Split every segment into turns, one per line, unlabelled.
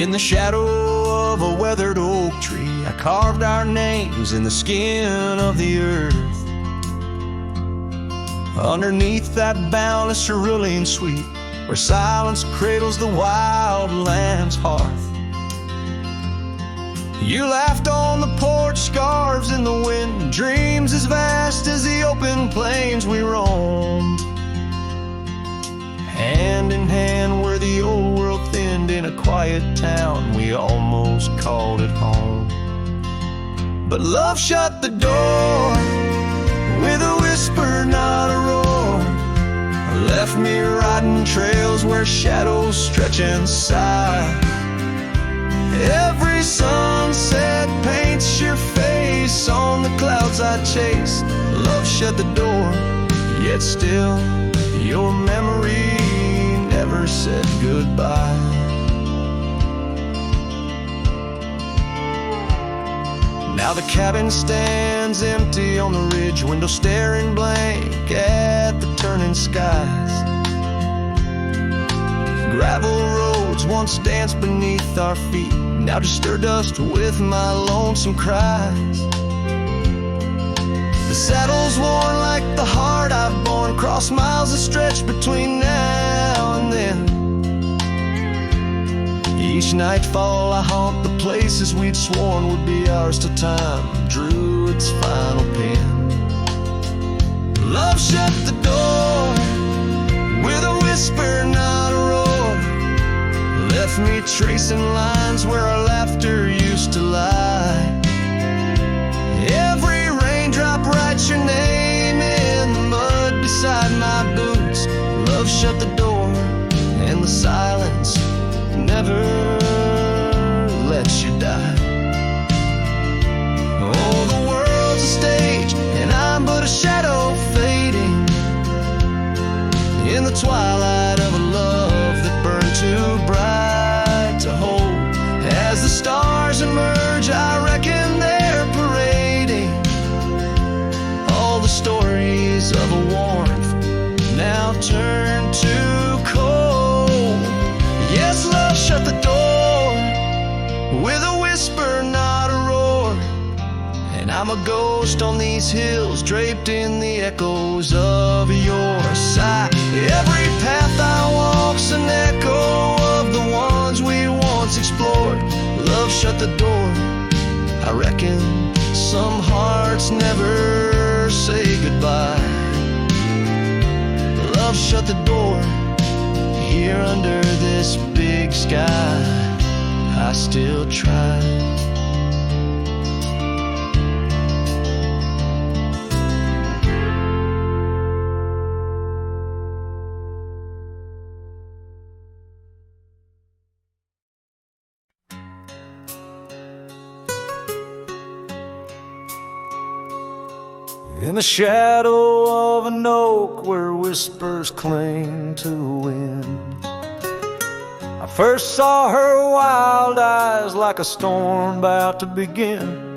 In the shadow of a weathered oak tree, I carved our names in the skin of the earth. Underneath that boundless cerulean sweet, where silence cradles the wild lamb's hearth. You laughed on the porch, scarves in the wind, dreams as vast as the open plains we roamed. Hand in hand where the old world thinned, in a quiet town we almost called it home. But love shut the door with a whisper, not a roar. Left me riding trails where shadows stretch and sigh. Every sunset paints your face on the clouds I chase. Love shut the door, yet still your memory never said goodbye. Now the cabin stands empty on the ridge, window staring blank at the turning skies. Gravel roads once danced beneath our feet, now just stir dust with my lonesome cries. The saddle's worn like the heart I've borne, cross miles of stretch between now and then. Each nightfall I haunt the places we'd sworn would be ours till time drew its final pen. Love shut the door with a whisper, not a roar. Left me tracing lines where our laughter used to lie. Every raindrop writes your name in the mud beside my boots. Love shut the door, and the silence never lets you die. Oh, the world's a stage, and I'm but a shadow fading in the twilight of a love that burned too bright to hold. As the stars emerge, I reckon they're parading all the stories of a warmth now turned to cold. Yes, love shut the door with a whisper, not a roar. And I'm a ghost on these hills, draped in the echoes of your sigh. Every path I walk's an echo of the ones we once explored. Love shut the door. I reckon some hearts never say goodbye. Love shut the door. Here under this big sky, I still try. In the shadow of an oak where whispers cling to wind, I first saw her wild eyes like a storm about to begin.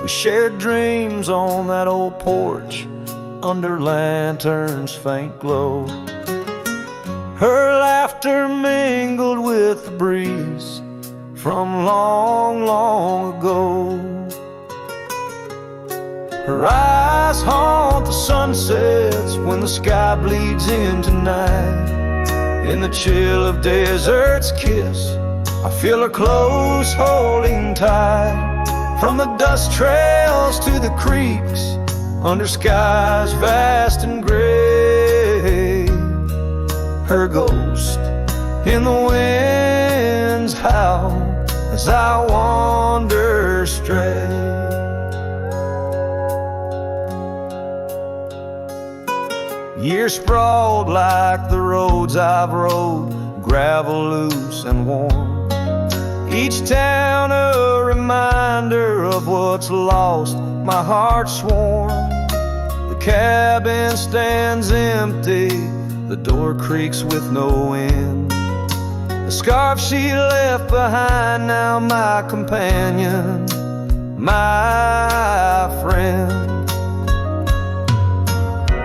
We shared dreams on that old porch under lanterns' faint glow. Her laughter mingled with the breeze from long, long ago. Her eyes haunt the sunsets when the sky bleeds into night. In the chill of desert's kiss, I feel her close holding tight. From the dust trails to the creeks, under skies vast and gray, her ghost in the wind's howl as I wander stray. Years sprawled like the roads I've rode, gravel loose and warm. Each town a reminder of what's lost, my heart sworn. The cabin stands empty, the door creaks with no end. The scarf she left behind, now my companion, my friend.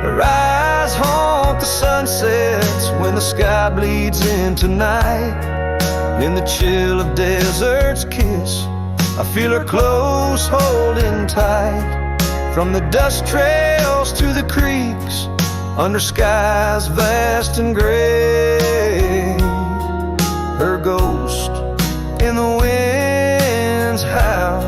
Her eyes haunt the sunsets when the sky bleeds into night. In the chill of desert's kiss, I feel her close, holding tight. From the dust trails to the creeks, under skies vast and gray, her ghost in the wind's howl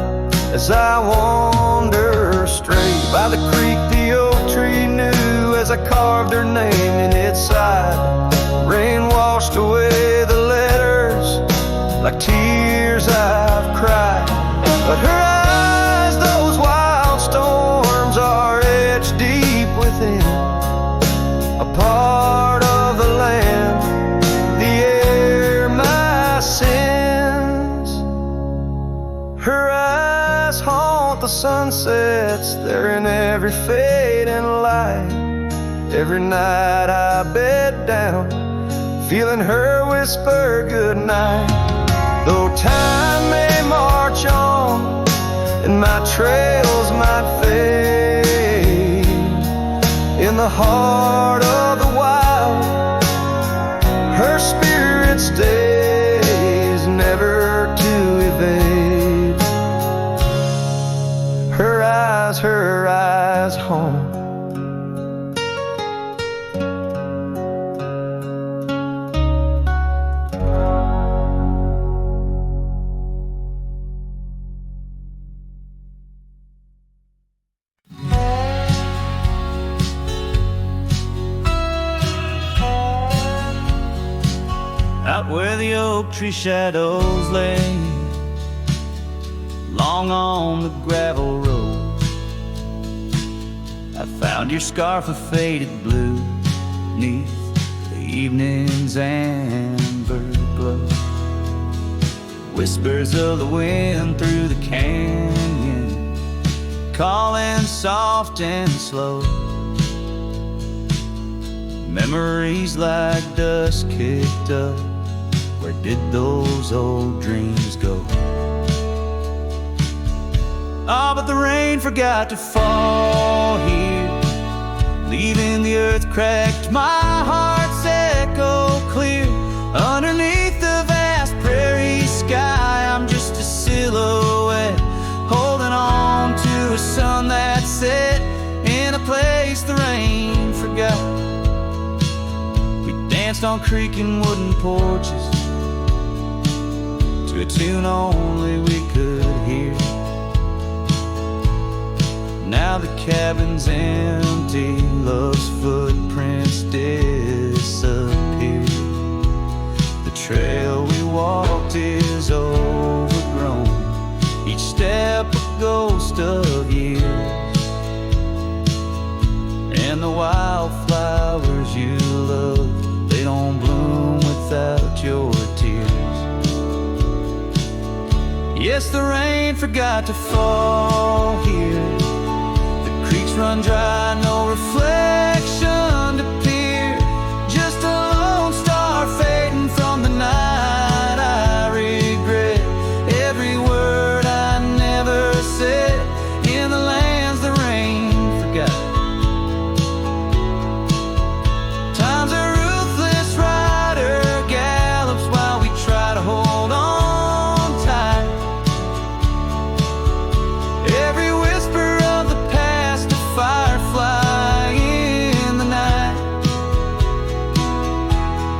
as I wander straight. By the creek the oak tree knew as I carved her name in its side. Rain washed away the letters like tears I've cried. But her eyes, those wild storms, are etched deep within, a part of the land, the air, my sins. Her eyes haunt the sunsets, they're in every fading light. Every night I bed down, feeling her whisper goodnight. Though time may march on and my trails might fade, in the heart of the wild, her spirit stays, never to evade. Her eyes home.
Out where the oak tree shadows lay, long on the gravel road, I found your scarf of faded blue neath the evening's amber glow. Whispers of the wind through the canyon, calling soft and slow. Memories like dust kicked up, where did those old dreams go? Ah, but the rain forgot to fall here, leaving the earth cracked, my heart's echo clear. Underneath the vast prairie sky, I'm just a silhouette, holding on to a sun that set in a place the rain forgot. We danced on creaking wooden porches to a tune only we could hear. Now the cabin's empty, love's footprints disappear. The trail we walked is overgrown, each step a ghost of years. And the wildflowers you love, they don't bloom without your tears. Yes, the rain forgot to fall here, the creeks run dry, no reflection to peer. Just a lone star fading from the night. I regret every word I never said in the lands the rain forgot. Time's a ruthless rider, gallops while we try to hold on tight. Every whisper of the past, a firefly in the night.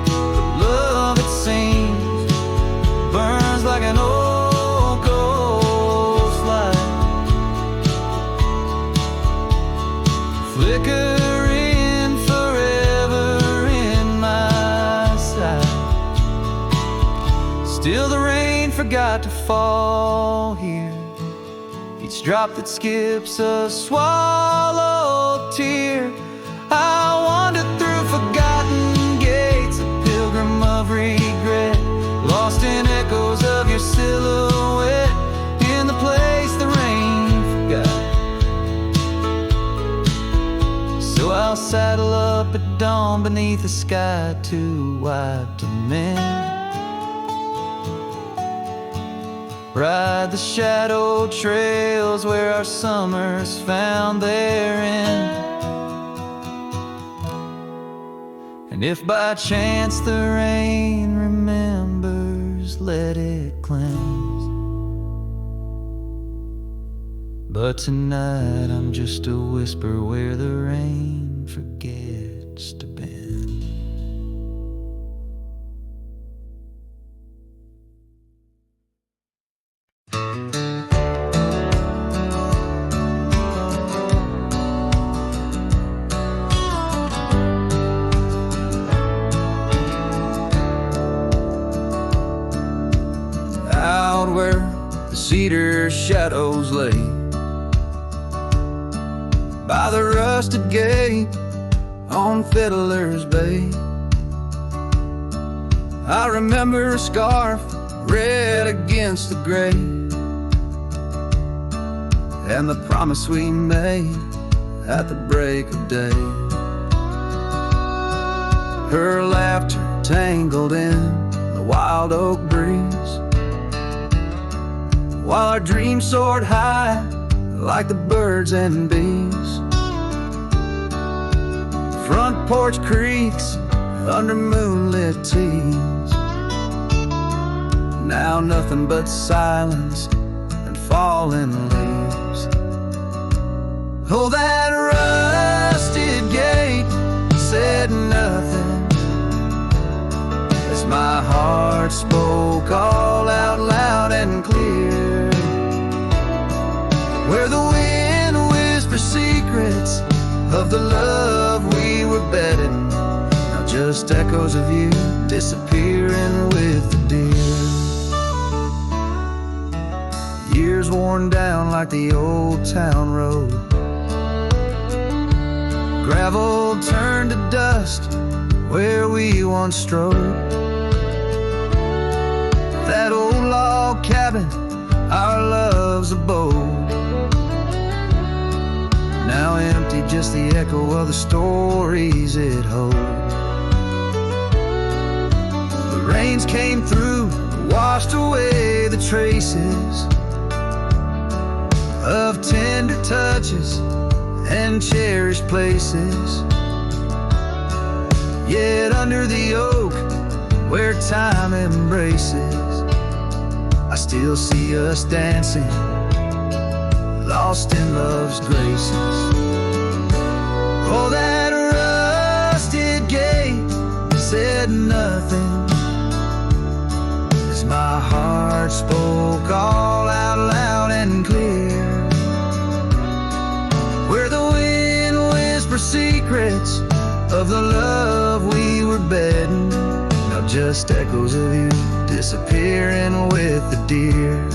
The love, it seems, burns like an old ghost light, flickering forever in my sight. Still the rain forgot to fall here, each drop that skips a swallowed tear. I wandered through forgotten gates, a pilgrim of regret, lost in echoes of your silhouette in the place the rain forgot. So I'll saddle up at dawn beneath a sky too wide to mend, ride the shadowed trails where our summers found their end. And if by chance the rain remembers let it cleanse. But tonight I'm just a whisper where the rain forgets to bend. Out where the cedar shadows lay, by the rusted gate on Fiddler's Bay, I remember a scarf red against the gray, and the promise we made at the break of day. Her laughter tangled in the wild oak breeze, while our dreams soared high like the birds and bees. Front porch creaks under moonlit tees, now nothing but silence and falling leaves. Oh, that rusted gate said nothing as my heart spoke all out loud and clear, where the wind whispers secrets of the love we were bedding, now just echoes of you disappearing with the deer. Years worn down like the old town road, gravel turned to dust where we once strode. That old log cabin, our love's abode, now empty, just the echo of the stories it holds. The rains came through, washed away the traces of tender touches and cherished places. Yet under the oak where time embraces, I still see us dancing, lost in love's graces. Oh, that rusted gate said nothing as my heart spoke all out loud and clear, where the wind whispers secrets of the love we were bedding, now just echoes of you disappearing with the deer.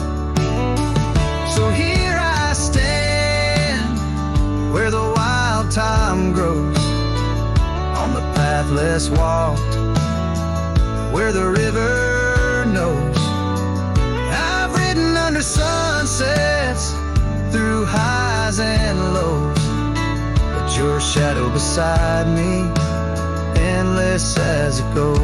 So here I stand where the wild time grows, on the path less walked, where the river knows. I've ridden under sunsets, through highs and lows, but your shadow beside me, endless as it goes.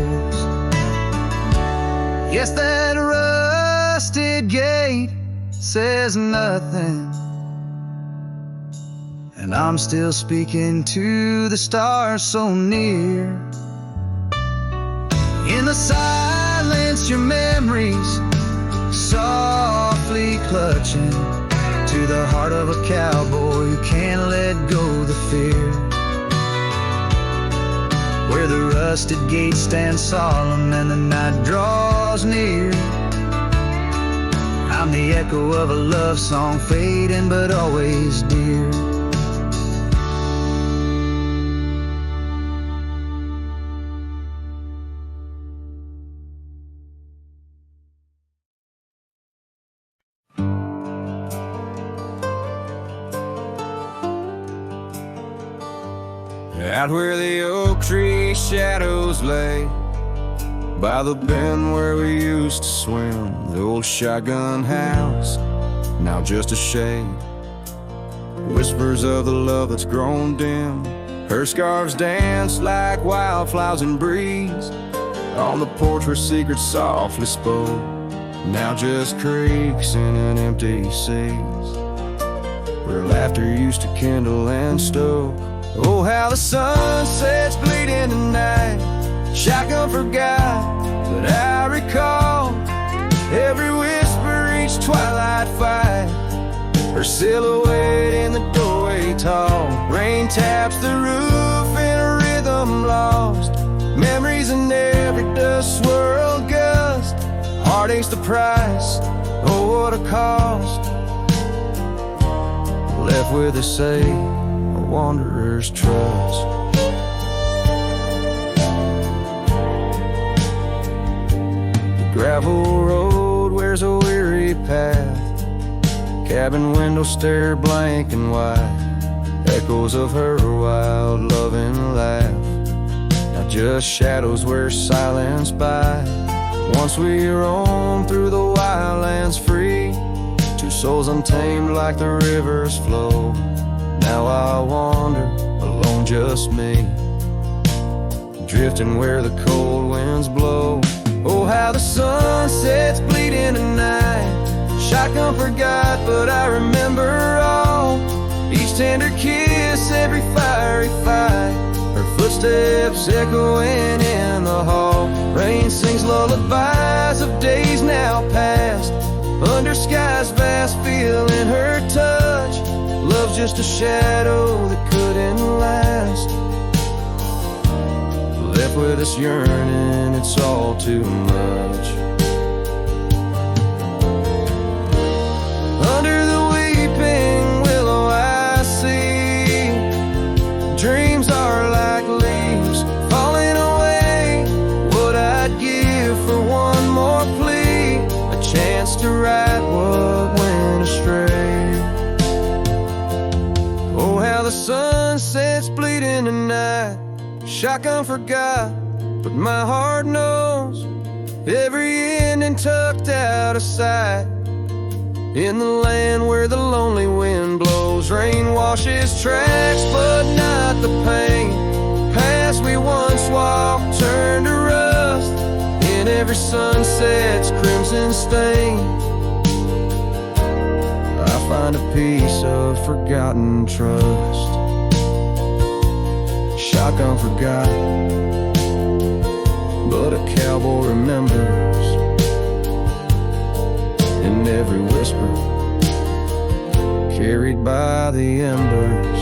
Yes, that rusted gate says nothing, and I'm still speaking to the stars so near. In the silence, your memories softly clutching to the heart of a cowboy who can't let go the fear, where the rusted gate stands solemn and the night draws near. I'm the echo of a love song fading but always dear. Out where the oak tree shadows lay, by the bend where we used to swim, the old shotgun house, now just a shade. Whispers of the love that's grown dim, her scarves dance like wildflowers in breeze. On the porch where secrets softly spoke, now just creaks in an empty seas, where laughter used to kindle and stoke. Oh, how the sunsets bleed into night, shotgun forgot, but I recall
every whisper, each twilight fight. Her silhouette in the doorway tall. Rain taps the roof in a rhythm lost. Memories in every dust swirl gust. Heartache's the price, oh what a cost. Left with a say, a wanderer's trust. The gravel road wears a weary path. Cabin window stare blank and white. Echoes of her wild loving laugh. Now just shadows where silence by. Once we roam through the wildlands free, two souls untamed like the river's flow. Now I wander alone, just me, drifting where the cold winds blow. Oh, how the sunsets bleed into night. Shotgun forgot, but I remember all. Each tender kiss, every fiery fight. Her footsteps echoing in the hall. Rain sings lullabies of days now past. Under skies vast, feeling her touch. Love's just a shadow that couldn't last. Left with us yearning, it's all too much. Under the weeping willow I see dreams are like leaves falling away. What I'd give for one more plea, a chance to right what went astray. Oh, how the sunsets bleed in the night. Shotgun forgot, but my heart knows every ending tucked out of sight. In the land where the lonely wind blows, rain washes tracks, but not the pain. Past we once walked, turned to rust. In every sunset's crimson stain, I find a piece of forgotten trust. Shotgun forgot, but a cowboy remembers. In every whisper, carried by the embers.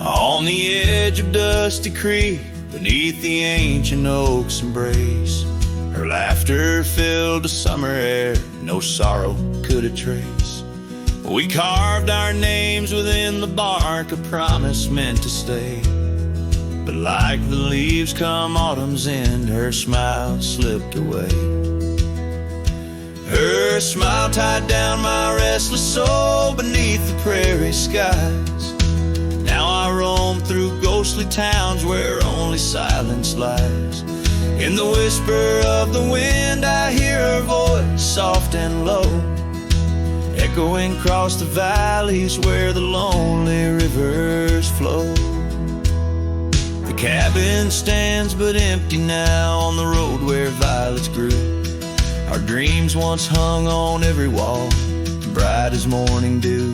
On the edge of Dusty Creek, beneath the ancient oak's embrace, her laughter filled the summer air, no sorrow could it trace. We carved our names within the bark, a promise meant to stay. But like the leaves come autumn's end, her smile slipped away. Her smile tied down my restless soul beneath the prairie skies. Now I roam through ghostly towns where only silence lies. In the whisper of the wind I hear her voice, soft and low, echoing across the valleys where the lonely rivers flow. The cabin stands but empty now on the road where violets grew. Our dreams once hung on every wall, bright as morning dew.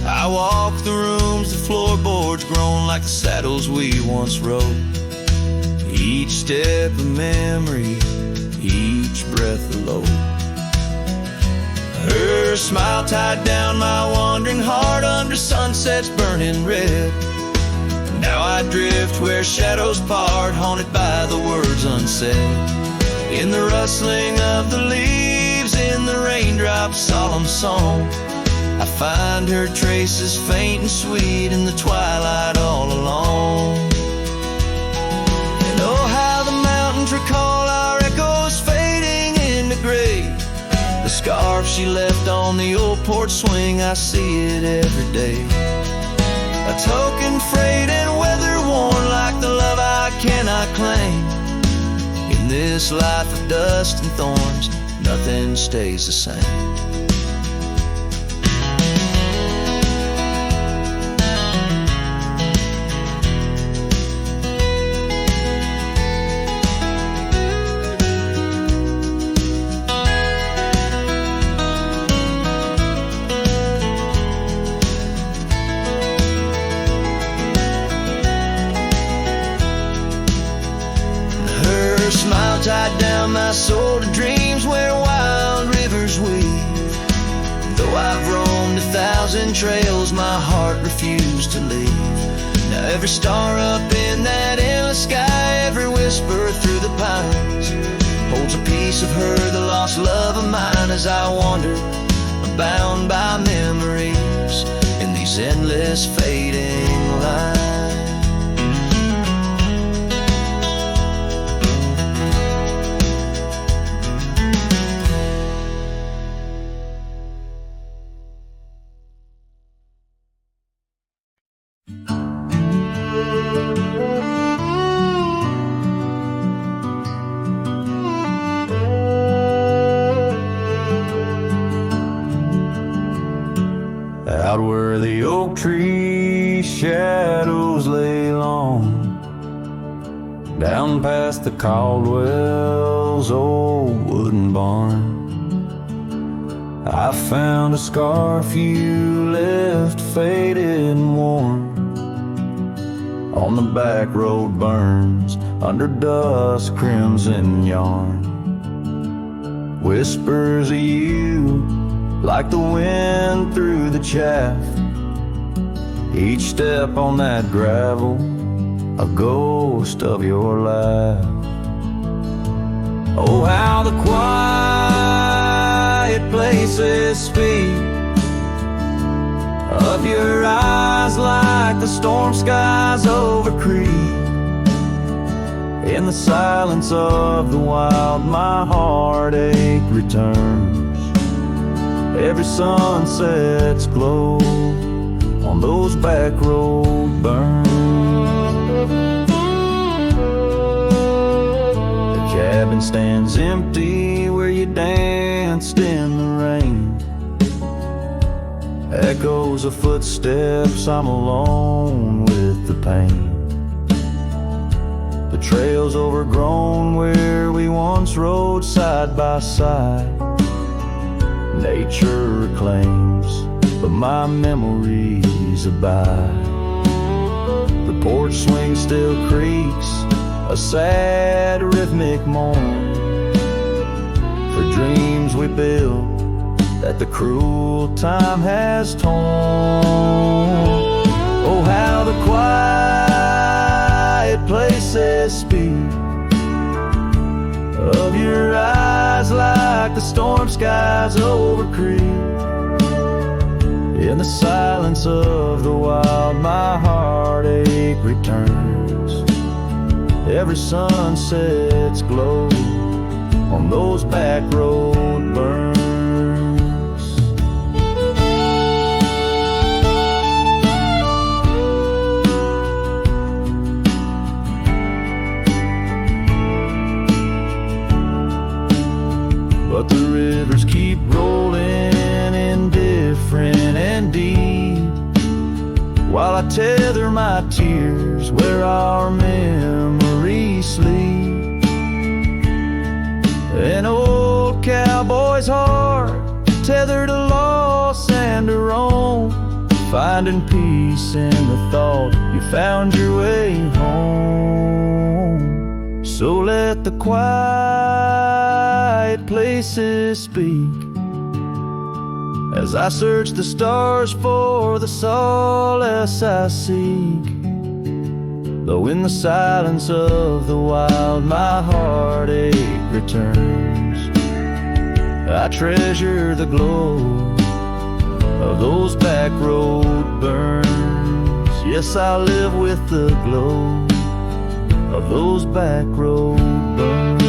I walk the rooms, the floorboards grown like the saddles we once rode. Each step a memory, each breath a load. Her smile tied down my wandering heart under sunsets burning red. Now I drift where shadows part, haunted by the words unsaid. In the rustling of the leaves, in the raindrops' solemn song, I find her traces faint and sweet in the twilight all alone. And oh, how the mountains recall our echoes fading into gray. The scarf she left on the old porch swing, I see it every day. A token frayed and weather worn like the love I cannot claim. In this life of dust and thorns, nothing stays the same.
tied down my soul to dreams where wild rivers weave. Though I've roamed 1,000 trails, my heart refused to leave. Now every star up in that endless sky, every whisper through the pines, holds a piece of her, the lost love of mine, as I wander, bound by memories in these endless fading lines.
Out where the oak tree shadows lay long, down past the Caldwell's old wooden barn, I found a scarf you left faded and worn. On the back road burns under dust crimson yarn, whispers of you like the wind through the chaff. Each step on that gravel, a ghost of your laugh. Oh, how the quiet places speak of your eyes like the storm skies over creek. In the silence of the wild, my heartache returns. Every sunset's glow on those back road burns. The cabin stands empty where you danced in the rain. Echoes of footsteps, I'm alone with the pain. The trail's overgrown where we once rode side by side. Nature reclaims, but my memories abide. The porch swing still creaks, a sad rhythmic mourn for dreams we built that the cruel time has torn. Oh, how the quiet places speak of your eyes like the storm skies over creek. In the silence of the wild, my heartache returns. Every sunset's glow on those back road burns. But the rivers keep rolling indifferent and deep, while I tether my tears where our memories sleep. An old cowboy's heart tethered to loss and to roam, finding peace in the thought you found your way home. So let the quiet places speak as I search the stars for the solace I seek. Though in the silence of the wild, my heartache returns, I treasure the glow of those back road burns. Yes, I live with the glow of those back road burns.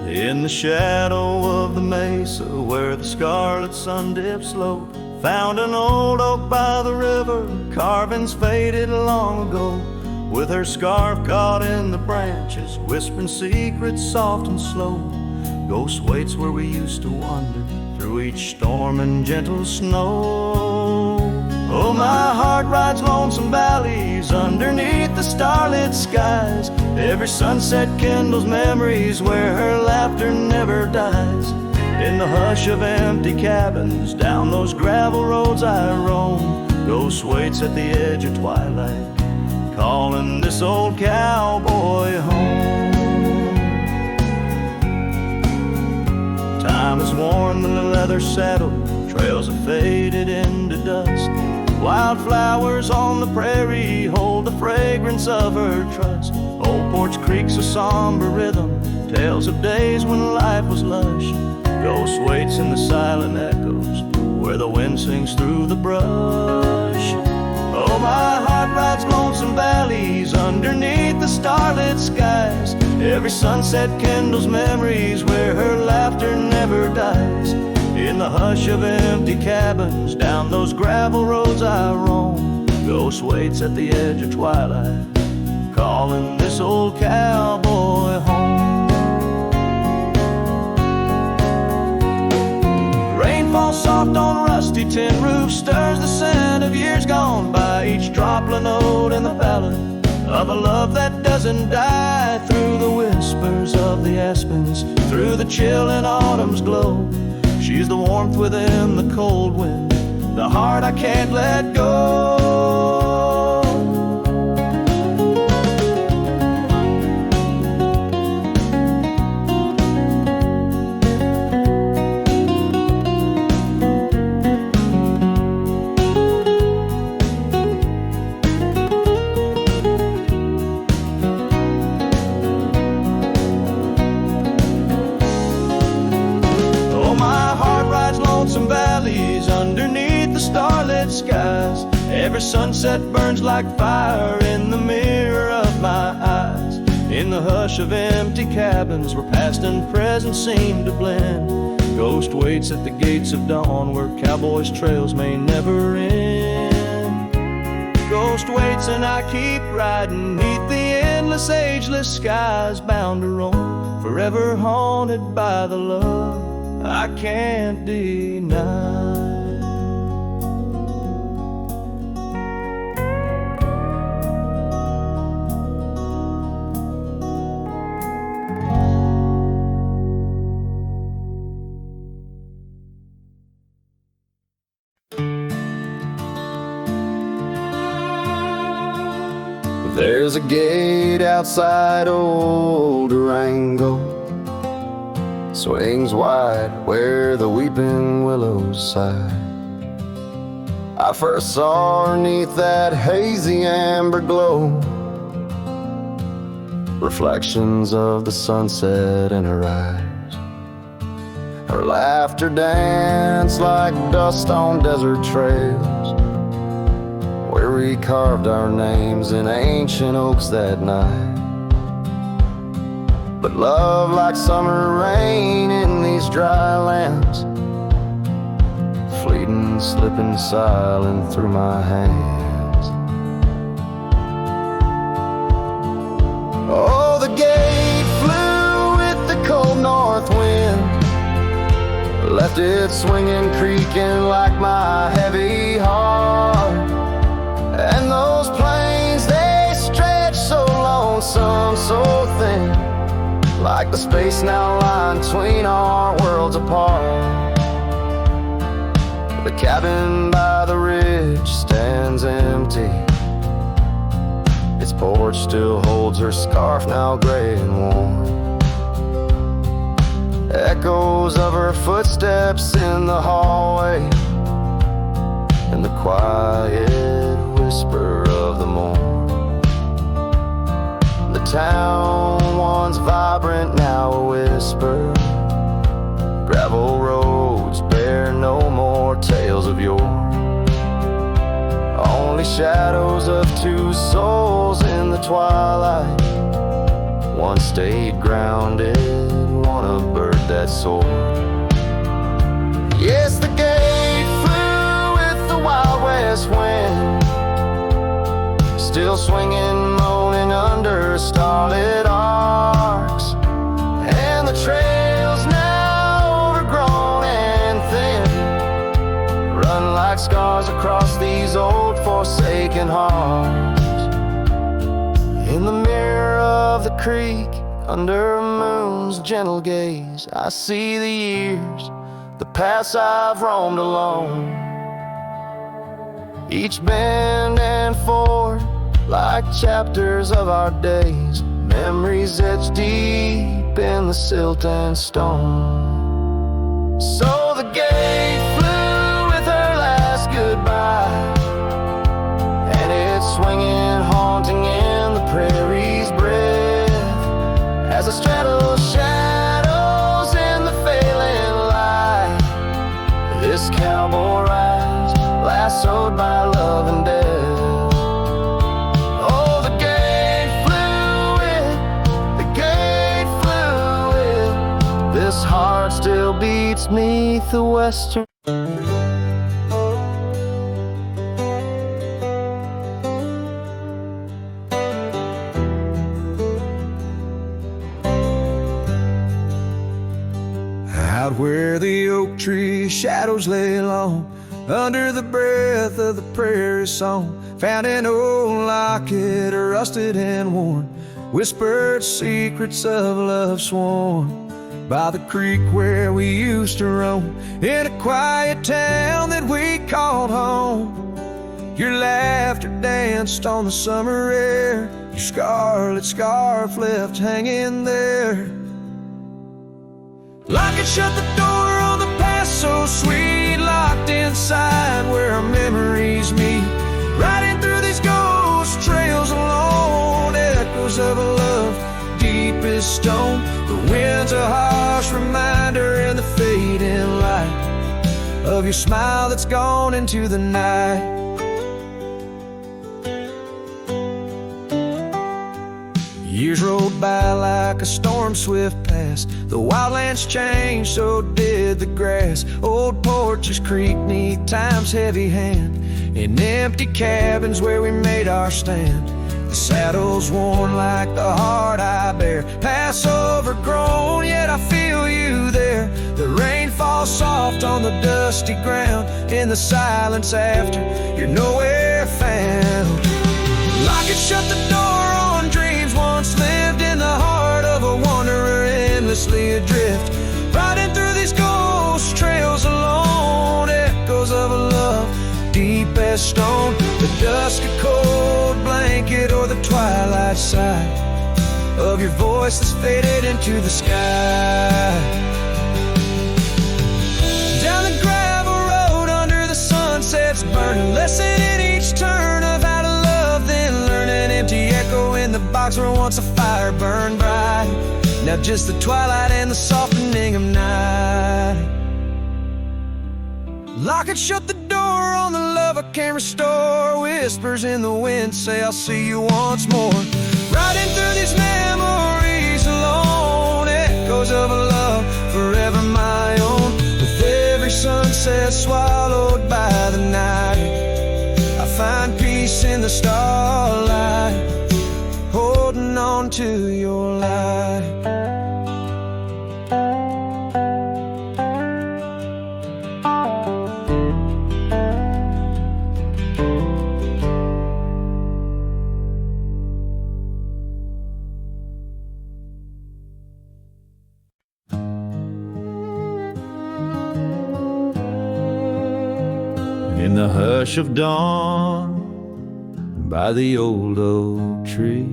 In the shadow of the mesa where the scarlet sun dips low, found an old oak by the river, carvings faded long ago. With her scarf caught in the branches, whispering secrets soft and slow, Ghost waits where we used to wander through each storm and gentle snow. Oh, my heart rides lonesome valleys underneath the starlit skies. Every sunset kindles memories where her laughter never dies. In the hush of empty cabins, down those gravel roads I roam, Ghost waits at the edge of twilight, calling this old cowboy home. Time has worn the leather saddle, trails have faded into dust. Wildflowers on the prairie hold the fragrance of her trust. Old Porch Creek's a somber rhythm, tales of days when life was lush. Ghost waits in the silent echoes where the wind sings through the brush. Oh, my heart rides lonesome valleys underneath the starlit skies. Every sunset kindles memories where her laughter never dies. In the hush of empty cabins, down those gravel roads I roam, Ghost waits at the edge of twilight, calling this old cowboy home. Rain falls soft on rusty tin roofs, stirs the scent of years gone by. Each droplet note in the ballad of a love that doesn't die. Through the whispers of the aspens, through the chill in autumn's glow, she's the warmth within the cold wind, the heart I can't let go. Some valleys underneath the starlit skies. Every sunset burns like fire in the mirror of my eyes. In the hush of empty cabins where past and present seem to blend, Ghost waits at the gates of dawn where cowboys' trails may never end. Ghost waits and I keep riding neath the endless ageless skies, bound to roam, forever haunted by the love I can't deny.
There's a gate outside old Durango, swings wide where the weeping willows sigh. I first saw her neath that hazy amber glow, reflections of the sunset in her eyes. Her laughter danced like dust on desert trails, where we carved our names in ancient oaks that night. But love, like summer rain in these dry lands, fleeting, slipping silent through my hands. Oh, the gate flew with the cold north wind, left it swinging, creaking like my heavy heart. And those plains, they stretch so lonesome, so thin, like the space now lying between our worlds apart. The cabin by the ridge stands empty, its porch still holds her scarf, now gray and warm. Echoes of her footsteps in the hallway, and the quiet whisper of the morn. The town, once vibrant, now a whisper. Gravel roads bear no more tales of yore, only shadows of two souls in the twilight. One stayed grounded, one a bird that soared. Yes, the gate flew with the wild west wind, still swinging, moaning under starlit arcs. And the trails now like scars across these old forsaken hearts. In the mirror of the creek, under a moon's gentle gaze, I see the years, the paths I've roamed alone. Each bend and ford, like chapters of our days, memories etched deep in the silt and stone. So the gate flew with her last goodbye, and it's swinging, haunting in the prairie's breath, as I straddle shadows in the failing light. This cowboy rides, lassoed by love and death. Oh, the gate flew with, this heart still beats neath the western.
Out where the oak tree shadows lay long, under the breath of the prairie song, found an old locket, rusted and worn, whispered secrets of love sworn. By the creek where we used to roam, in a quiet town that we called home. Your laughter danced on the summer air, your scarlet scarf left hanging there. Locket shut the door on the past so sweet, locked inside where our memories meet. Riding through these ghost trails alone, echoes of a love deep as stone. The wind's a harsh reminder in the fading light of your smile that's gone into the night. Years rolled by like a storm swift past. The wildlands changed, so did the grass. Old porches creak neath time's heavy hand, in empty cabins where we made our stand. The saddle's worn like the heart I bear, past overgrown, yet I feel you there. The rain falls soft on the dusty ground, in the silence after you're nowhere found. Locket shut the door on dreams once lived, in the heart of a wanderer endlessly adrift. Riding through these ghost trails alone, echoes of a love deep as stone. The dusk a cold blanket, or the twilight sigh of your voice that's faded into the sky. Down the gravel road under the sunset's burning, lesson in each turn of how to love, then learn. An empty echo in the box where once a fire burned bright, now just the twilight and the softening of night. Lock it, shut the door on the love I can't restore. Whispers in the wind say I'll see you once more. Riding through these memories alone, echoes of a love forever my own. With every sunset swallowed by the night, I find peace in the starlight, holding on to your light. In the hush of dawn, by the old oak tree,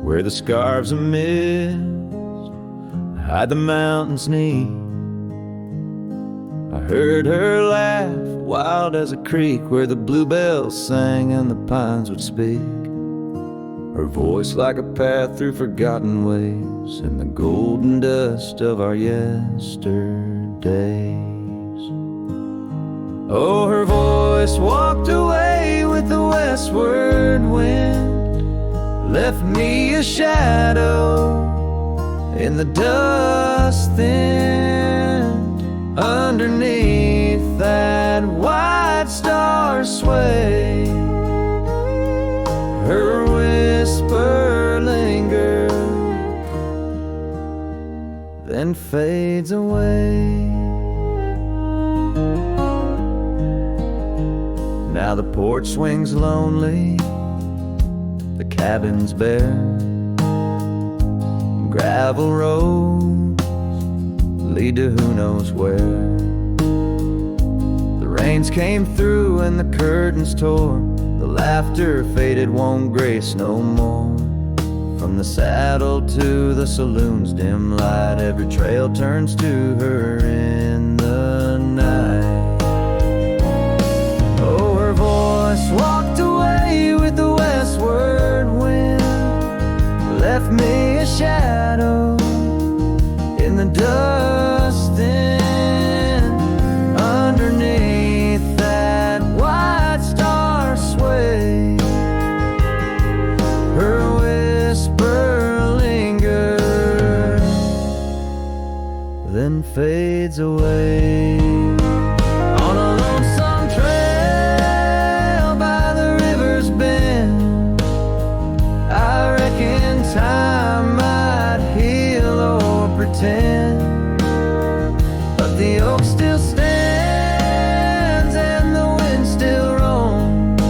where the scarves of mist hide the mountain's knee, I heard her laugh, wild as a creek, where the bluebells sang and the pines would speak. Her voice like a path through forgotten ways, in the golden dust of our yesterdays. Oh, her voice walked away with the westward wind, left me a shadow in the dust thinned. Underneath that white star sway, her whisper lingers, then fades away. Now the porch swings lonely, the cabin's bare, gravel roads lead to who knows where. The rains came through and the curtains tore, the laughter faded, won't grace no more. From the saddle to the saloon's dim light, every trail turns to her in the night. Oh, her voice walked away with the westward wind, left me a shadow in the dust, and underneath that white star sway, her whisper lingers, then fades away. On a lonesome trail by the river's bend, I reckon time might heal or pretend, but the oak still stands and the wind still roams,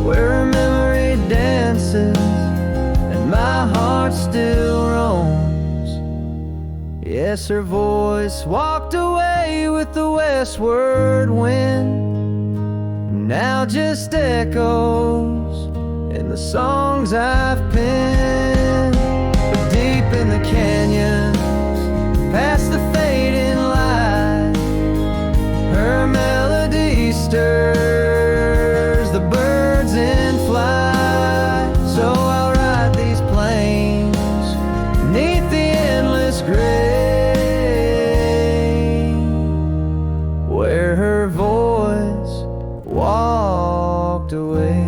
where her memory dances and my heart still roams. Yes, her voice walked away with the westward wind, now just echoes in the songs I've penned. But deep in the canyons, past the fading light, her melody stirs the birds in flight. So I'll ride these plains neath the endless gray, where her voice walked away,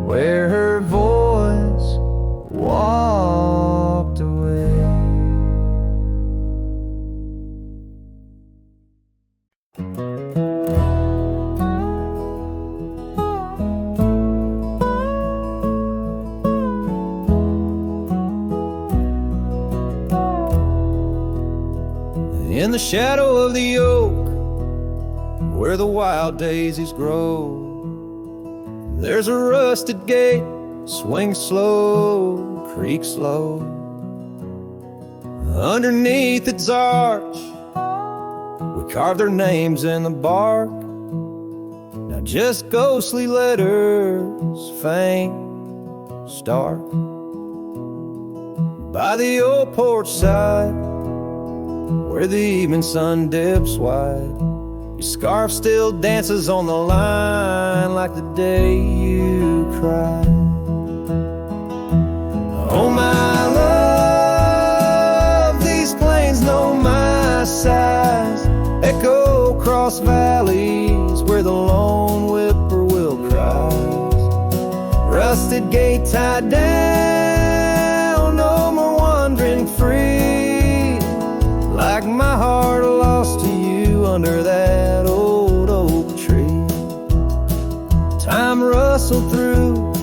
where her voice walked away. In the shadow of the oak, where the wild daisies grow, there's a rusted gate, swings slow, creaks low. Underneath its arch, we carve their names in the bark, now just ghostly letters, faint, stark. By the old porch side, where the evening sun dips wide, your scarf still dances on the line like the day you cried. Oh my love, these plains know my size, echo across valleys where the lone whippoorwill cries. Rusted gate tied down, no more wandering free, like my heart lost to you under that old oak tree. Time rustled through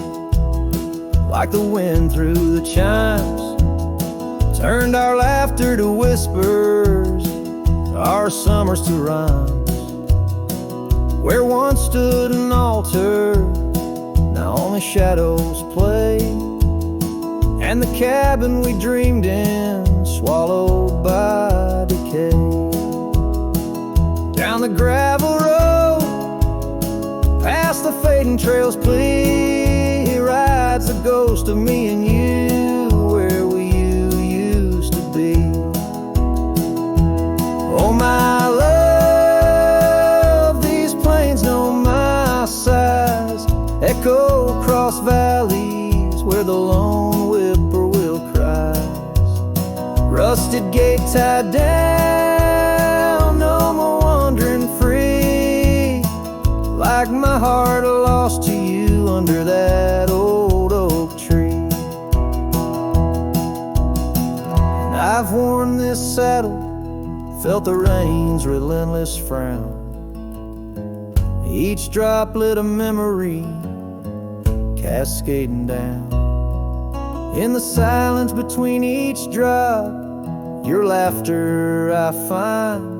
like the wind through the chimes, turned our laughter to whispers, our summers to rhymes. Where once stood an altar, now only shadows play, and the cabin we dreamed in swallowed by decay. Down the gravel road, past the fading trails plea, rides the ghost of me and you, where we used to be. Oh my love, these plains know my size, echo across valleys where the lone whippoorwill cries. Rusted gate tied down, no more wandering free, like my heart lost to you under that old oak tree. And I've worn this saddle, felt the rain's relentless frown, each droplet a memory cascading down. In the silence between each drop, your laughter I find,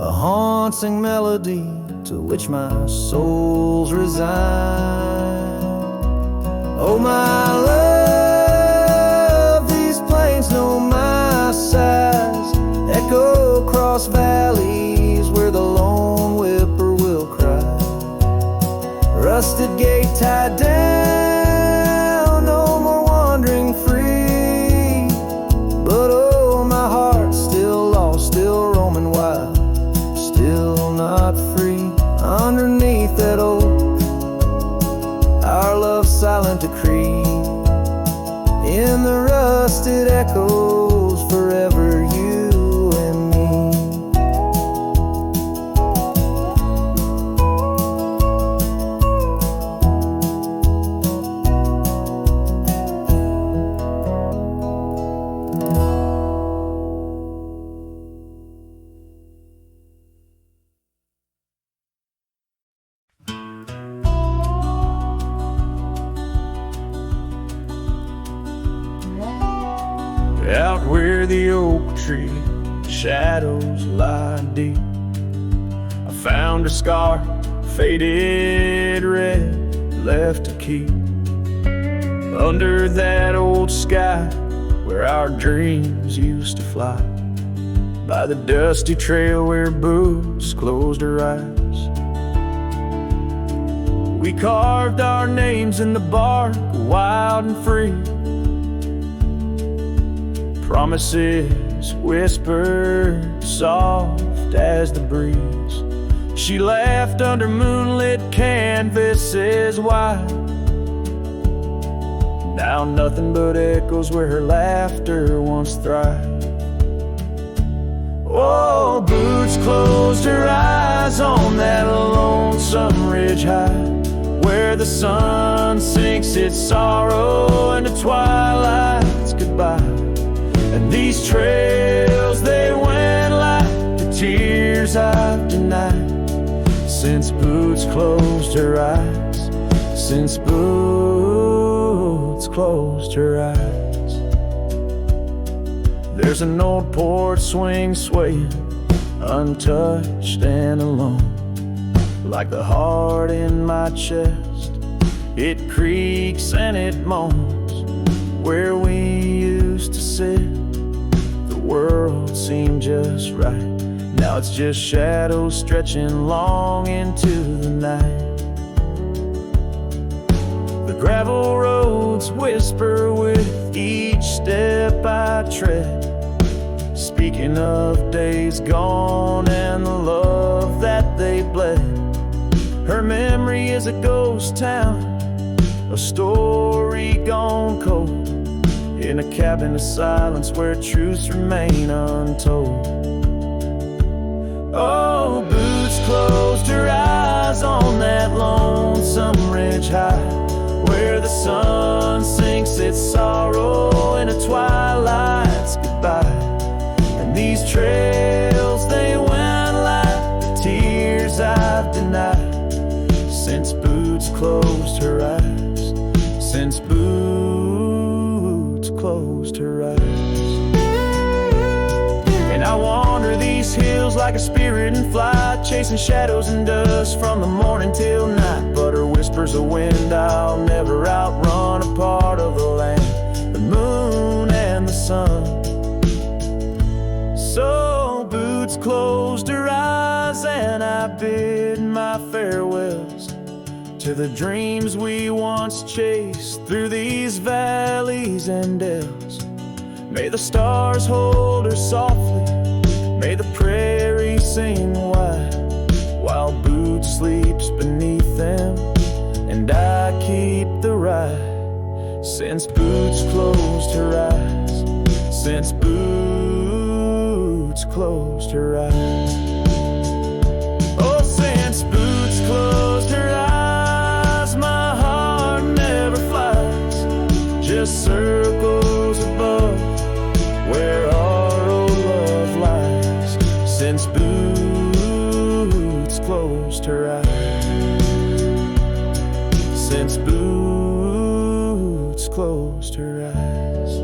a haunting melody to which my soul's resigned. Oh my love, these plains know my sighs, echo across valleys where the lone whippoorwill cry. Rusted gate tied down, no more wandering free. But oh, my heart's still lost, still roaming wild, still not free. Underneath that oak, our love's silent decree. In the rusted echoes, forever you and me.
Out where the oak tree shadows lie deep, I found a scar, faded red, left to keep. Under that old sky where our dreams used to fly, by the dusty trail where boots closed her eyes. We carved our names in the bark, wild and free. Promises whispered soft as the breeze. She laughed under moonlit canvases wide. Now nothing but echoes where her laughter once thrived. Oh, boots closed her eyes on that lonesome ridge high, where the sun sinks its sorrow into twilight's goodbye. And these trails, they went like the tears I've denied, since boots closed her eyes, since boots closed her eyes. There's an old porch swing swaying, untouched and alone, like the heart in my chest. It creaks and it moans where we used to sit. The world seemed just right. Now it's just shadows stretching long into the night. The gravel roads whisper with each step I tread, speaking of days gone and the love that they bled. Her memory is a ghost town, a story gone cold, in a cabin of silence where truths remain untold. Oh, boots closed her eyes on that lonesome ridge high, where the sun sinks its sorrow into twilight's goodbye. And these trails, they went like the tears I've denied, since boots closed her eyes, since boots closed her eyes. And I wander these hills like a spirit in flight, chasing shadows and dust from the morning till night. But her whispers of wind I'll never outrun, a part of the land, the moon and the sun. So boots closed her eyes and I bid my farewells to the dreams we once chased through these valleys and dells. May the stars hold her softly, may the prairie sing wide, while boots sleeps beneath them and I keep the ride. Since boots closed her eyes, since boots closed her eyes. Oh, since boots closed her eyes, my heart never flies, just circles above where our old love lies. Since boots closed her eyes, since boots closed her eyes.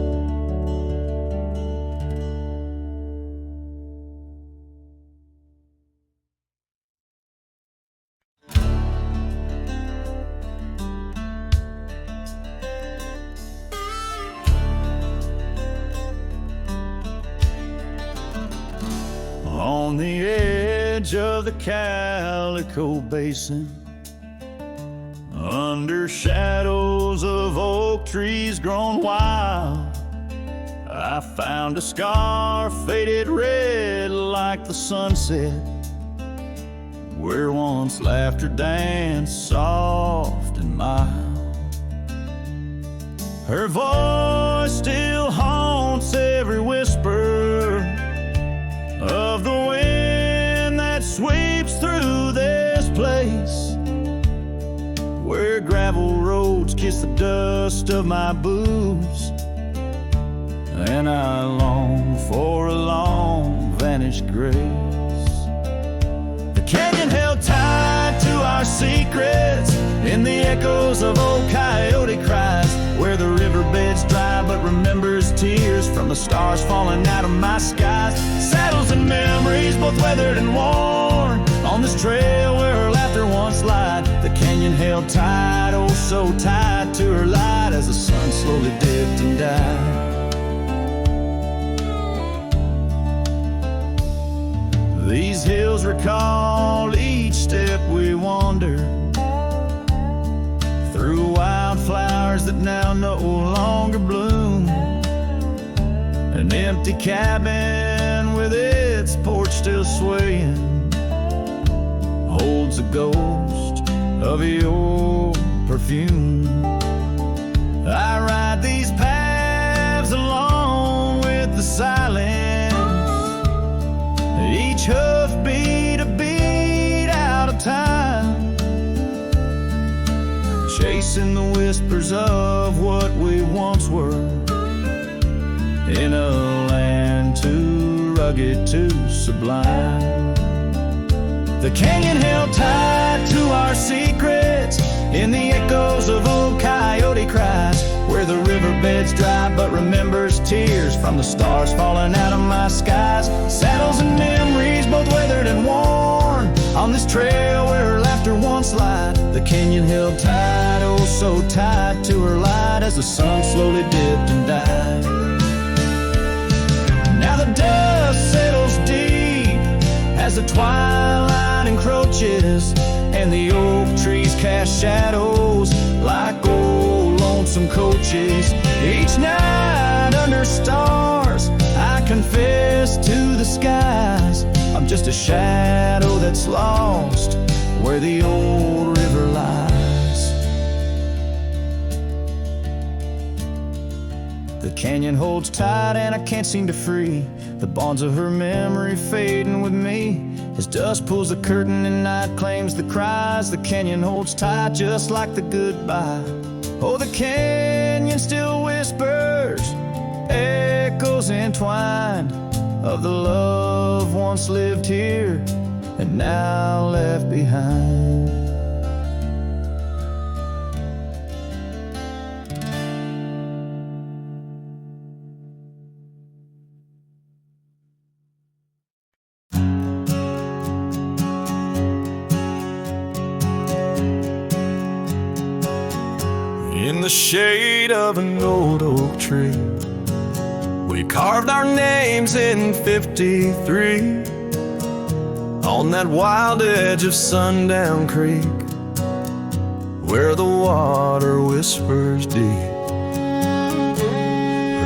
On the edge of the Calico Basin, under shadows of oak trees grown wild, I found a scar faded red like the sunset, where once laughter danced soft and mild. Her voice still haunts every whisper of the wind that sweeps through this place, where gravel roads kiss the dust of my boots, and I long for a long vanished grace. The canyon held tight to our secrets in the echoes of old coyote cries, where the riverbed's dry but remembers tears from the stars falling out of my skies. Saddles and memories both weathered and worn on this trail where her laughter once lied. The canyon held tight, oh so tight to her light, as the sun slowly dipped and died. These hills recall each step we wandered through wildflowers that now no longer bloom. An empty cabin with its porch still swaying holds a ghost of your perfume. I ride these paths along with the silence, each hoof beat a beat out of time, chasing the whispers of what we once were, in a land too rugged, too sublime. The canyon held tight to our secrets in the echoes of old coyote cries, where the riverbed's dry but remembers tears from the stars falling out of my skies. Saddles and memories both weathered and worn on this trail where her laughter once lied. The canyon held tight, oh so tight to her light, as the sun slowly dipped and died. Now the dust settles deep as the twilight encroaches, and the oak trees cast shadows like old lonesome coaches. Each night under stars I confess to the skies, I'm just a shadow that's lost where the old river lies. The canyon holds tight and I can't seem to free the bonds of her memory fading with me. As dusk pulls the curtain and night claims the cries, the canyon holds tight just like the goodbye. Oh, the canyon still whispers, echoes entwined of the love once lived here and now left behind.
In the shade of an old oak tree, we carved our names in 53 on that wild edge of Sundown Creek, where the water whispers deep.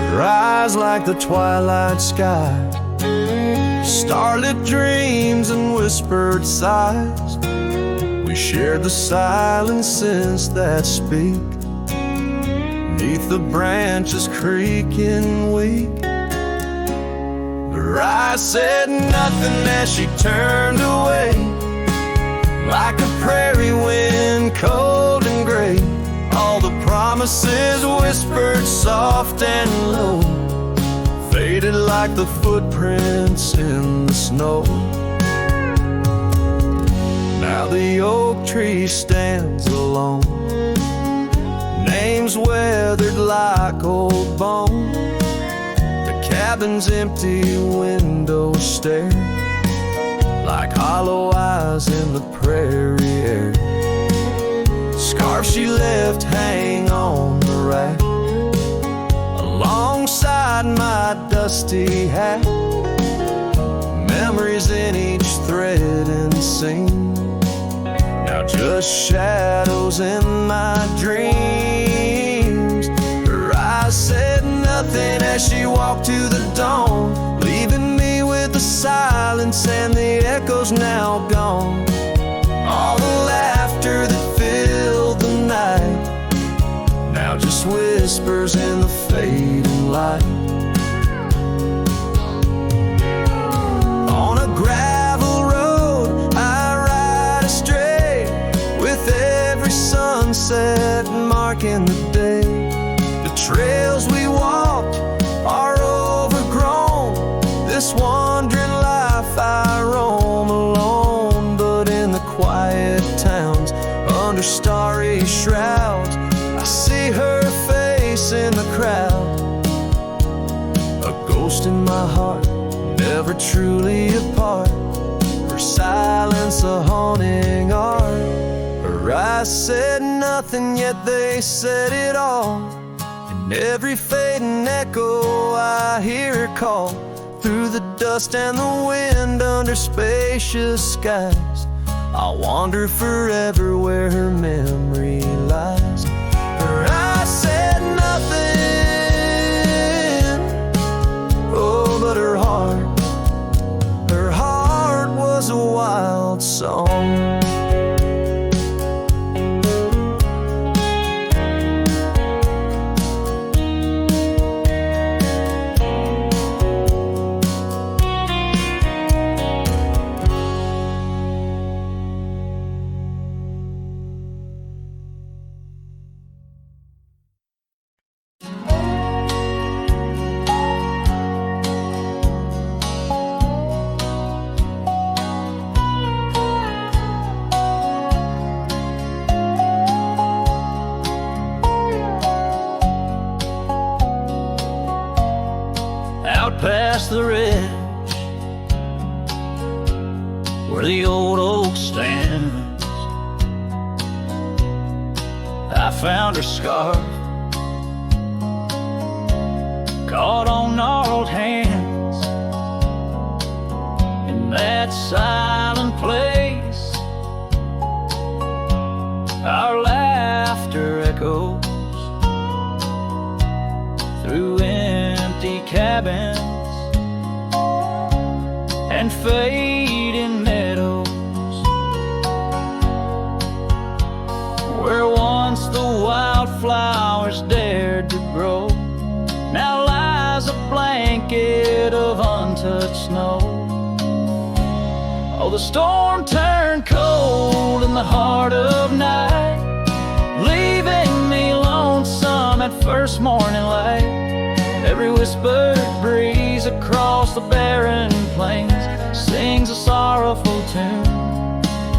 Her eyes like the twilight sky, starlit dreams and whispered sighs. We shared the silences that speak beneath the branches creaking weak. Her eyes said nothing as she turned away, like a prairie wind, cold and gray. All the promises whispered soft and low, faded like the footprints in the snow. Now the oak tree stands alone, names weathered like old bone. The cabin's empty windows stare like hollow eyes in the prairie air. Scarf she left hang on the rack alongside my dusty hat. memories in each thread and seam. Now just shadows in my dreams. Her eyes said nothing as she walked to the dawn, leaving me with the silence and the echoes now gone. All the laughter that filled the night now just whispers in the fading light. On a gravel road I ride astray, with every sunset marking the day. The trails we walked are overgrown, this wandering life I roam alone. But in the quiet towns, under starry shrouds, I see her face in the crowd. A ghost in my heart, never truly apart. Her silence a haunting art. Her eyes said nothing, yet they said it all. In every fading echo I hear her call, through the dust and the wind, under spacious skies. I'll wander forever where her memory lies. Her eyes said nothing, oh, but her heart was a wild song.
Past the ridge where the old oak stands, I found her scarf caught on gnarled hands. In that silent place, our laughter echoes through empty cabins and fading meadows, where once the wildflowers dared to grow, now lies a blanket of untouched snow. Oh, the storm turned cold in the heart of night, leaving me lonesome at first morning light. Every whispered breeze across the barren plains sings a sorrowful tune,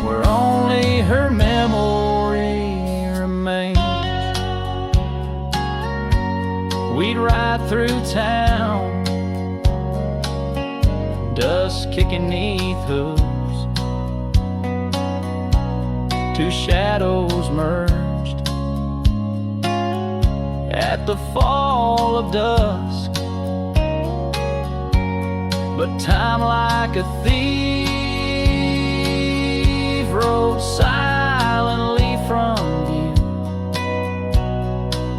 where only her memory remains. We'd ride through town, dust kicking 'neath hooves, two shadows merged at the fall of dusk. But time, like a thief, rode silently from view,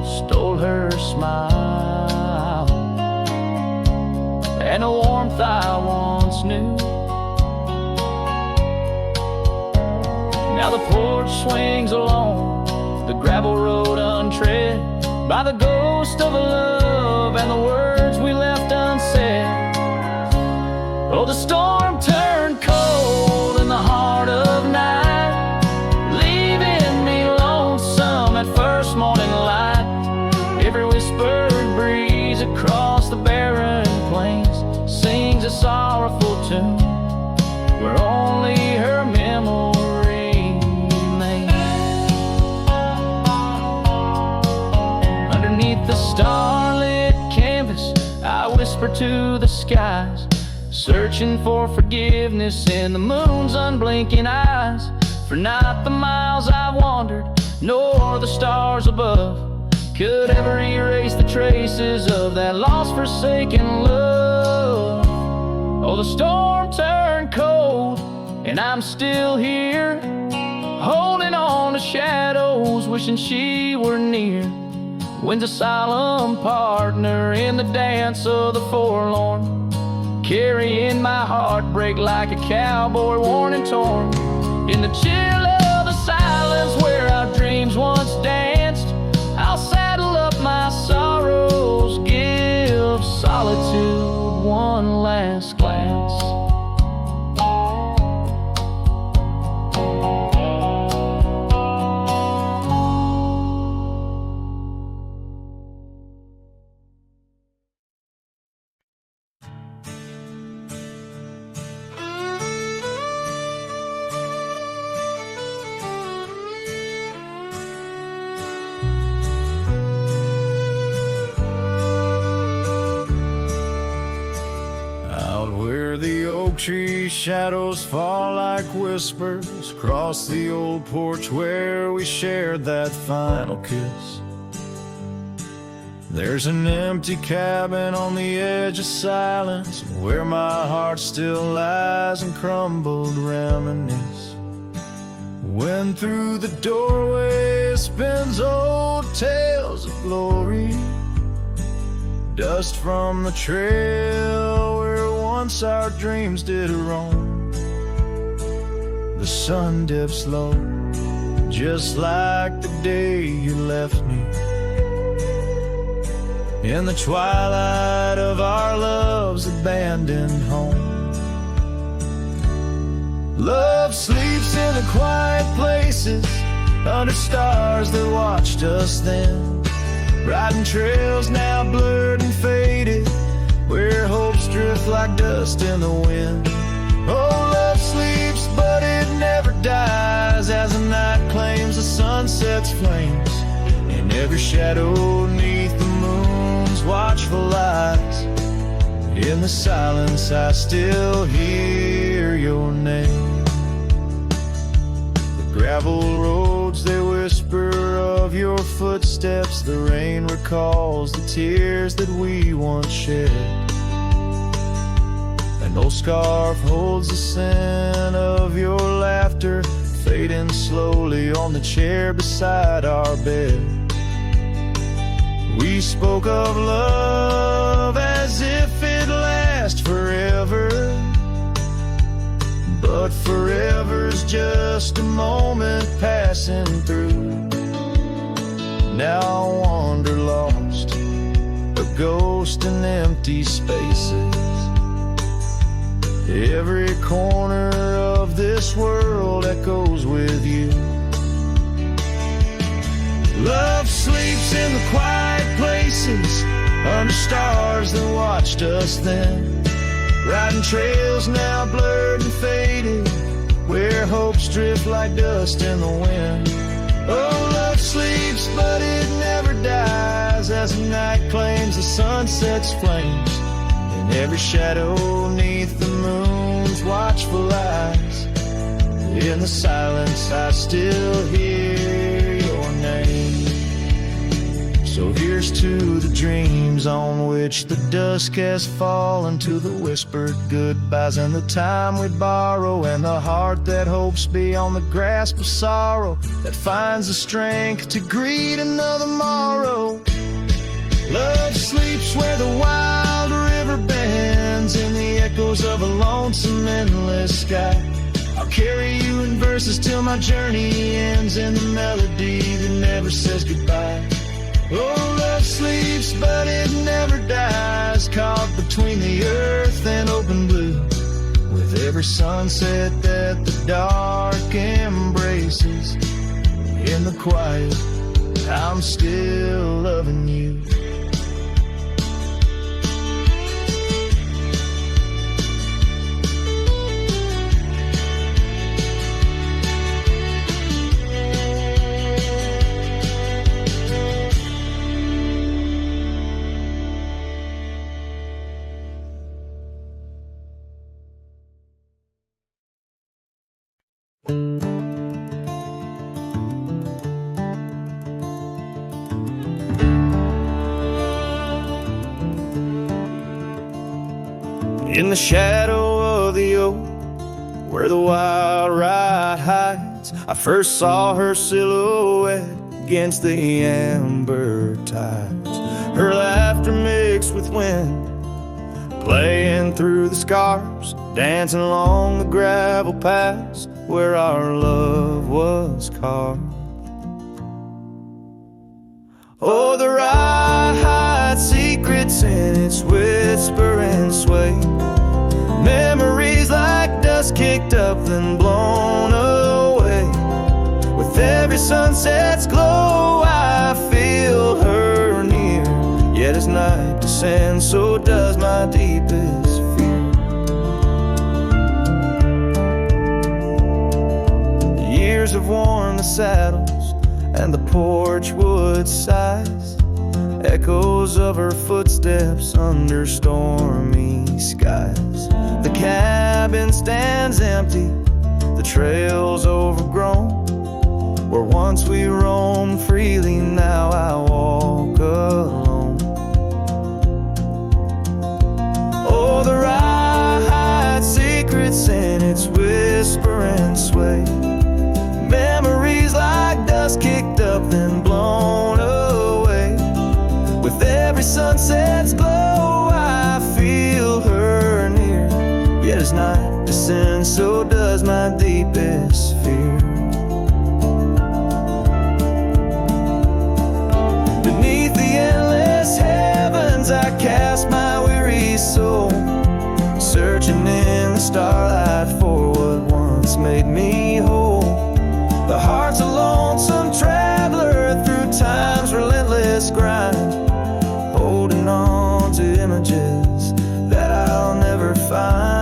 stole her smile and a warmth I once knew. Now the porch swings alone, the gravel road untread, by the ghost of a love and the words we left unsaid. Oh, the storm turned cold in the heart of night, leaving me lonesome at first morning light. Every whispered breeze across the barren plains sings a sorrowful tune, where only her memory remains. Underneath the starlit canvas, I whisper to the skies, searching for forgiveness in the moon's unblinking eyes. For not the miles I've wandered, nor the stars above, could ever erase the traces of that lost, forsaken love. Oh, the storm turned cold, and I'm still here, holding on to shadows, wishing she were near. Wind's a solemn partner in the dance of the forlorn, carrying my heartbreak like a cowboy worn and torn. In the chill of the silence where our dreams once danced, I'll saddle up my sorrows, give solitude one last glance.
Tree shadows fall like whispers across the old porch where we shared that final kiss. There's an empty cabin on the edge of silence where my heart still lies and crumbled reminisce. When through the doorway spins old tales of glory, dust from the trail where once our dreams did roam. The sun dips low, just like the day you left me, in the twilight of our love's abandoned home. Love sleeps in the quiet places, under stars that watched us then, riding trails now blurred and faded, where hopes drift like dust in the wind. Oh, love sleeps, but it never dies, as the night claims the sunset's flames, in every shadow neath the moon's watchful eyes. In the silence I still hear your name. The gravel roads, they whisper of your footsteps. The rain recalls the tears that we once shed. An old scarf holds the scent of your laughter, fading slowly on the chair beside our bed. We spoke of love as if it lasts forever, but forever's just a moment passing through. Now I wander lost, a ghost in empty spaces. Every corner of this world echoes with you. Love sleeps in the quiet places, under stars that watched us then, riding trails now blurred and faded, where hopes drift like dust in the wind. Oh, love sleeps, but it never dies, as the night claims the sunset's flames, in every shadow neath the moon's watchful eyes. In the silence I still hear your name. So here's to the dreams on which the dusk has fallen, to the whispered goodbyes and the time we borrow, and the heart that hopes beyond the grasp of sorrow, that finds the strength to greet another morrow. Love sleeps where the wild river bends, in the echoes of a lonesome endless sky. I'll carry you in verses till my journey ends, in the melody that never says goodbye. Oh, love sleeps, but it never dies, caught between the earth and open blue, with every sunset that the dark embraces. In the quiet, I'm still loving you.
In the shadow of the oak, where the wild ride hides, I first saw her silhouette against the amber tides. Her laughter mixed with wind, playing through the scars, dancing along the gravel paths where our love was carved. Oh, the ride hides secrets in its whisper and sway, memories like dust kicked up then blown away. With every sunset's glow I feel her near, yet as night descends so does my deepest fear. The years have worn the saddles and the porch wood sighs, echoes of her footsteps under stormy skies. The cabin stands empty, the trail's overgrown, where once we roamed freely, now I walk alone. Oh, the ride hides secrets in its whisper and sway, memories like dust kicked up then blown away. With every sunset's glow I feel her near, yet as night descends so does my deepest fear. Beneath the endless heavens I cast my weary soul, searching in the starlight for what once made me whole. The heart's a lonesome traveler through time's relentless grind, holding on to images that I'll never find.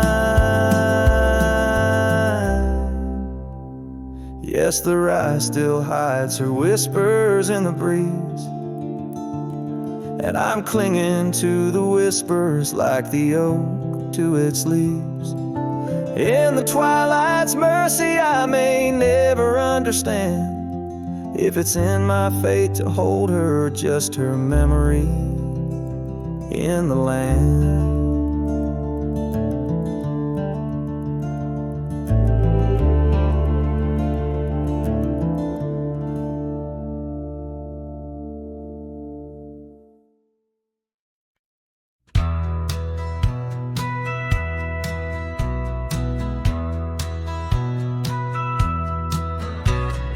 Yes, the rye still hides her whispers in the breeze, and I'm clinging to the whispers like the oak to its leaves. In the twilight's mercy I may never understand if it's in my fate to hold her or just her memory in the land.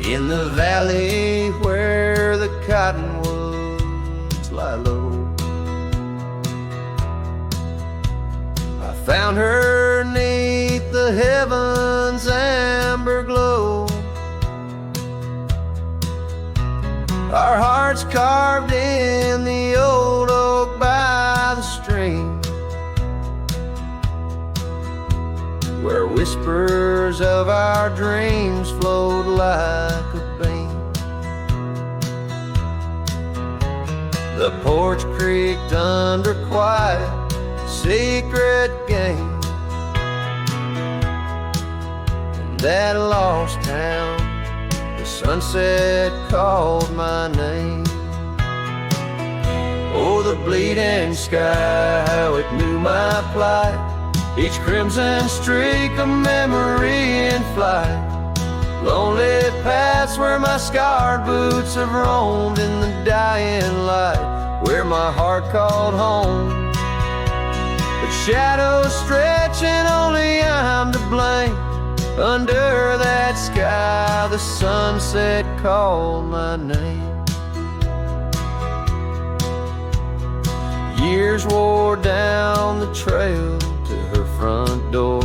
In the valley where the cottonwoods lie low, I found her 'neath the heavens' amber glow. Our hearts carved in the old oak by the stream, where whispers of our dreams flowed like a beam. The porch creaked under quiet, secret game. In that lost town, the sunset called my name. Oh, the bleeding sky, how it knew my plight, each crimson streak a memory in flight. Lonely paths where my scarred boots have roamed in the dying light, where my heart called home. But shadows stretch and only I'm to blame. Under that sky the sunset called my name. Years wore down the trail to her front door.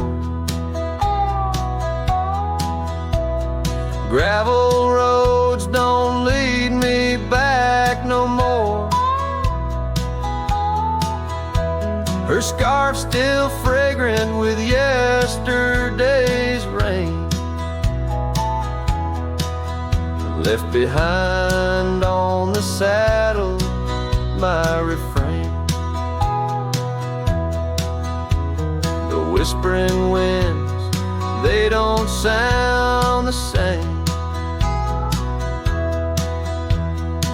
Gravel roads don't lead me back no more. Her scarf still fragrant with yesterday's rain, left behind on the saddle my refrain. The whispering winds, they don't sound the same,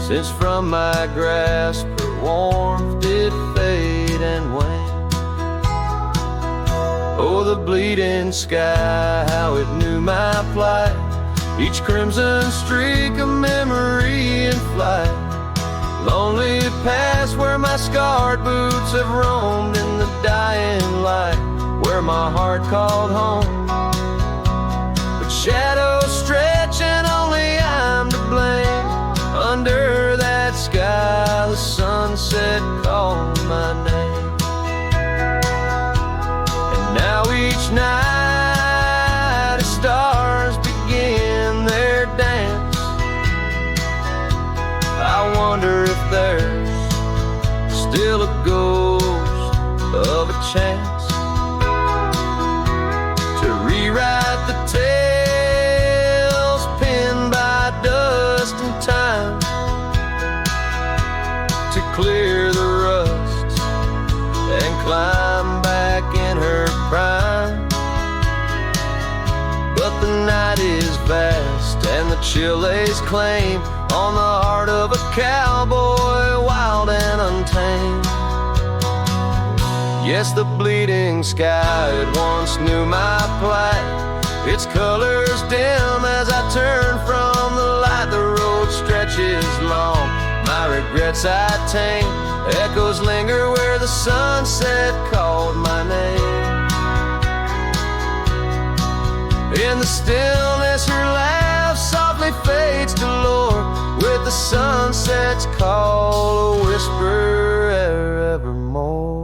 since from my grasp her warmth did fade and wane.
Oh, the bleeding sky, how it knew my plight. Each crimson streak a memory in flight. Lonely past where my scarred boots have roamed in the dying light, where my heart called home. But shadows stretch and only I'm to blame. Under that sky the sunset called my name. And now each night as stars begin their dance, I wonder if there's still a ghost of a chance to rewrite the tales pinned by dust and time, to clear the rust and climb back in her prime. But the night is vast and the chill lays claim on the heart of a cowboy, wild and untamed. Yes, the bleeding sky, it once knew my plight. Its colors dim as I turn from the light. The road stretches long, my regrets I tame. Echoes linger where the sunset called my name. In the stillness her laugh softly fades to lore, with the sunset's call a whisper evermore.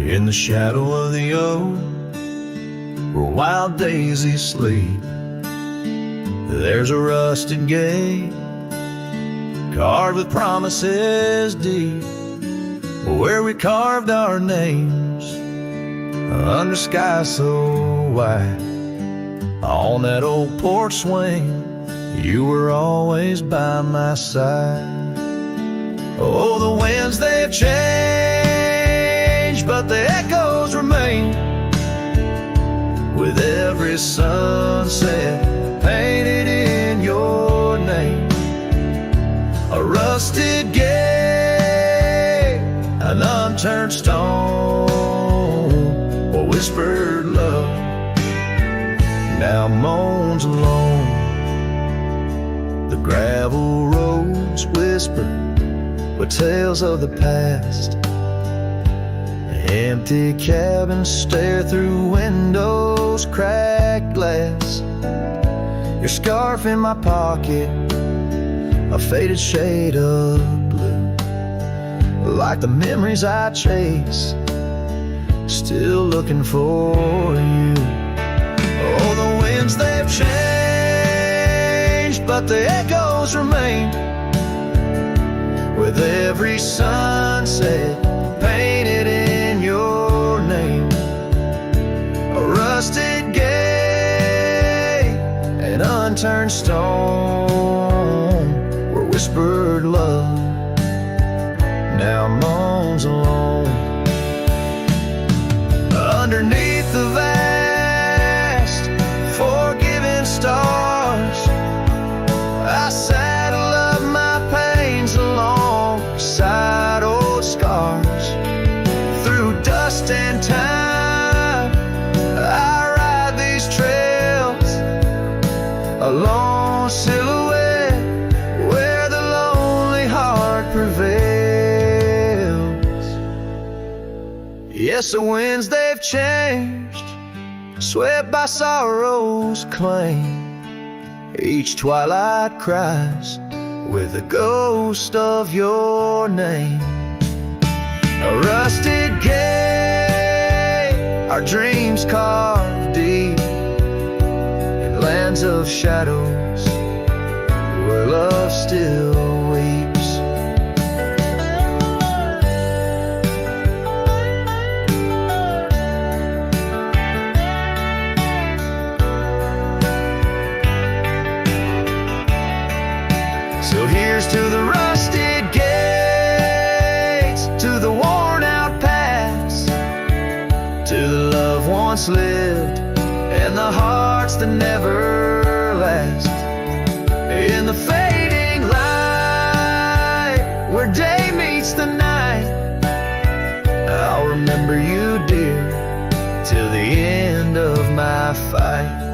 In the shadow of the oak, where wild daisies sleep, there's a rusted gate carved with promises deep, where we carved our names under sky so white. On that old porch swing, you were always by my side. Oh, the winds they've changed, but the echoes remain, with every sunset painted in your name. A rusted gate, an unturned stone, a whispered love now moans alone. The gravel roads whisper with tales of the past. Empty cabins stare through windows, cracked glass. Your scarf in my pocket, a faded shade of blue, like the memories I chase, still looking for you. Oh, the winds they've changed, but the echoes remain, with every sunset painted in your name. A rusted gate, an unturned stone, where whispered love now moans alone. Underneath the vast, forgiving stars, I saddle up my pains alongside old scars. Through dust and time, I ride these trails, a lone silhouette where the lonely heart prevails. Yes, the winds they've changed, swept by sorrow's claim. Each twilight cries with the ghost of your name. A rusted gate, our dreams carved deep in lands of shadows where love still weeps. So here's to the rusted gates, to the once lived, and the hearts that never last. In the fading light, where day meets the night, I'll remember you, dear, till the end of my fight.